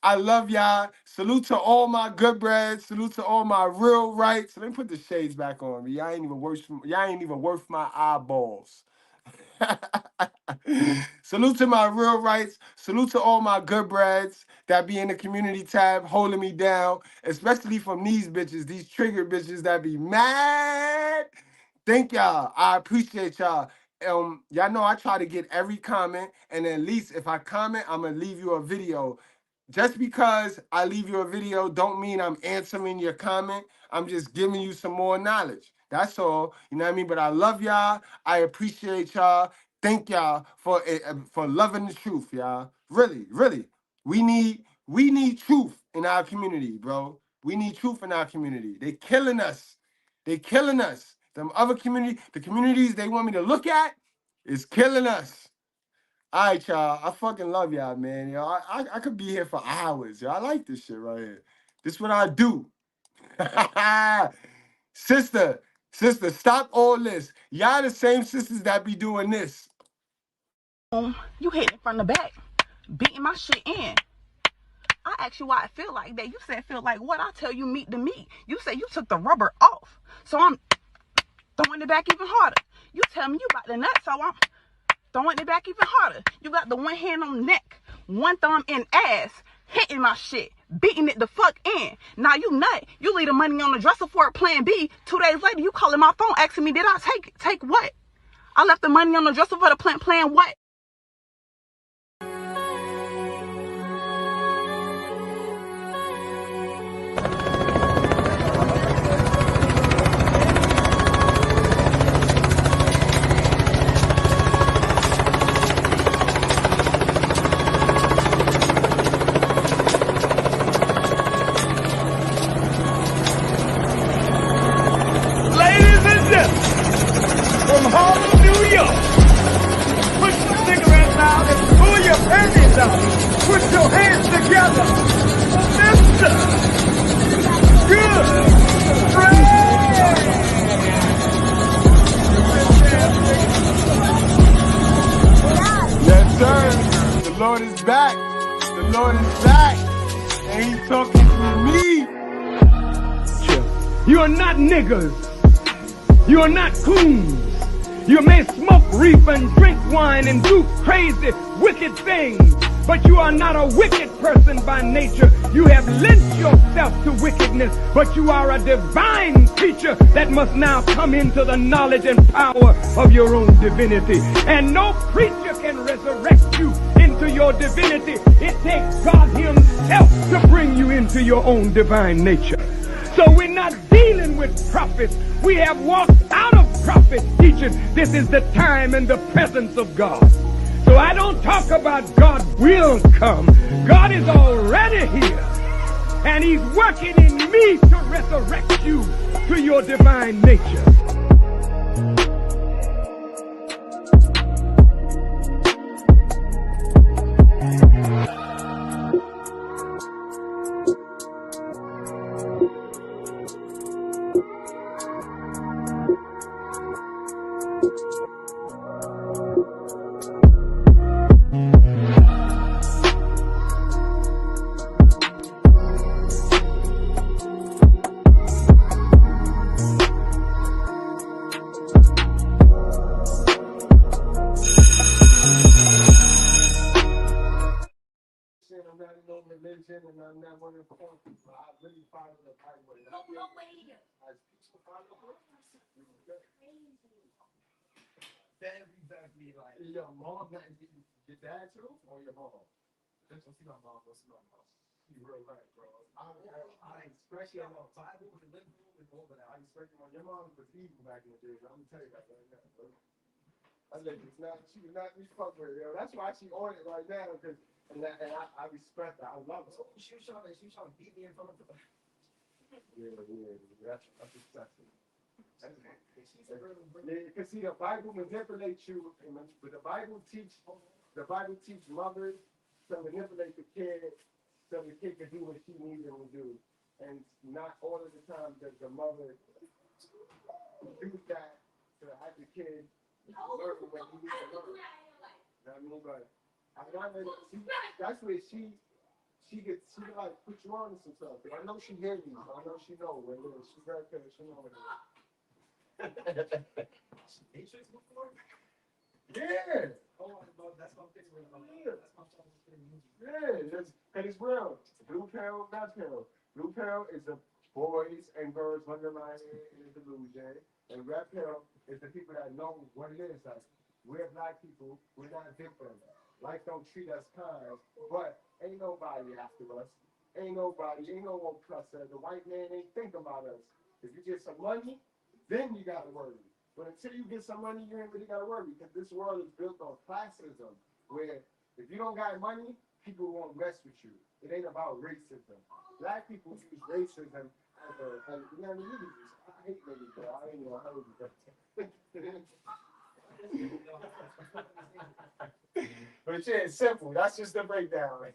I love y'all. Salute to all my good bread. Salute to all my real rights. Let me put the shades back on me. Y'all ain't even worth my eyeballs. Salute to my real rights. Salute to all my good breads that be in the community tab holding me down, especially from these bitches, these trigger bitches that be mad. Thank y'all. I appreciate y'all. Y'all know I try to get every comment, and at least if I comment, I'm gonna leave you a video. Just because I leave you a video don't mean I'm answering your comment. I'm just giving you some more knowledge. That's all. You know what I mean? But I love y'all. I appreciate y'all. Thank y'all for loving the truth, y'all. Really, really. We need truth in our community, bro. We need truth in our community. They killing us. They killing us. The communities they want me to look at is killing us. All right, y'all. I fucking love y'all, man. Yo, I could be here for hours. Yo, I like this shit right here. This is what I do. sister, sister, stop all this. Y'all the same sisters that be doing this. You hit it from the back, beating my shit in. I asked you why it feel like that. You said feel like what? I tell you meat to meat. You said you took the rubber off. So I'm throwing it back even harder. You tell me you got the nut, so I'm throwing it back even harder. You got the one hand on neck, one thumb in ass, hitting my shit, beating it the fuck in. Now you nut. You leave the money on the dresser for it, plan B. 2 days later, you calling my phone asking me, did I take what? I left the money on the dresser for the plan what? From Harlem, New York. Put your cigarettes out and pull your panties out. Put your hands together. Mr. Goodbread. Yes, sir. The Lord is back. The Lord is back. And he's talking to me. You are not niggas. You are not coons. You may smoke reef and drink wine and do crazy, wicked things, but you are not a wicked person by nature. You have lent yourself to wickedness, but you are a divine creature that must now come into the knowledge and power of your own divinity. And no preacher can resurrect you into your divinity. It takes God himself to bring you into your own divine nature. So we're not dealing with prophets. We have walked out of prophet teaching. This is the time and the presence of God. So I don't talk about God will come. God is already here. And he's working in me to resurrect you to your divine nature. religion and I'm not one of the poor people. I really follow the right way. No way. As people follow the right way. Exactly like your mom, your dad too, or your mom? Let's see my mom. What's my mom? You real right, bro. I especially on my Bible in the living room and all that. I expect your mom was evil back in the day. I'm gonna tell you that right now, bro. I think it's not. She was not be fucked with, yo. That's why she on it right now, because I respect her. I love her. She was trying to beat me in front of her. Yeah. That's disgusting. Yeah, because see, the Bible manipulates you, but the Bible teach mothers to manipulate the kid so the kid can do what she needs him to do, and not all of the time does the mother do that to have the kid learn what he needs to learn. You know what I mean? But that's where she like put you on to some stuff. I know she hears you. I know she knows. She's very good. She knows what it is. Matrix before? Yeah. Oh, that's my favorite. Yeah, and it's real. Blue pill, not pill. Blue pill is the boys and girls underlying in the delusion, and red pill is the people that know what it is. Like, we're black people, we're not victims. Life don't treat us kind, but ain't nobody after us. Ain't no oppressor. The white man ain't think about us. If you get some money, then you gotta worry. But until you get some money, you ain't really gotta worry, because this world is built on classism, where if you don't got money, people won't mess with you. It ain't about racism. Black people use racism as you know what I mean? I hate niggas, bro. I ain't gonna hold you. But yeah, it's simple. That's just the breakdown.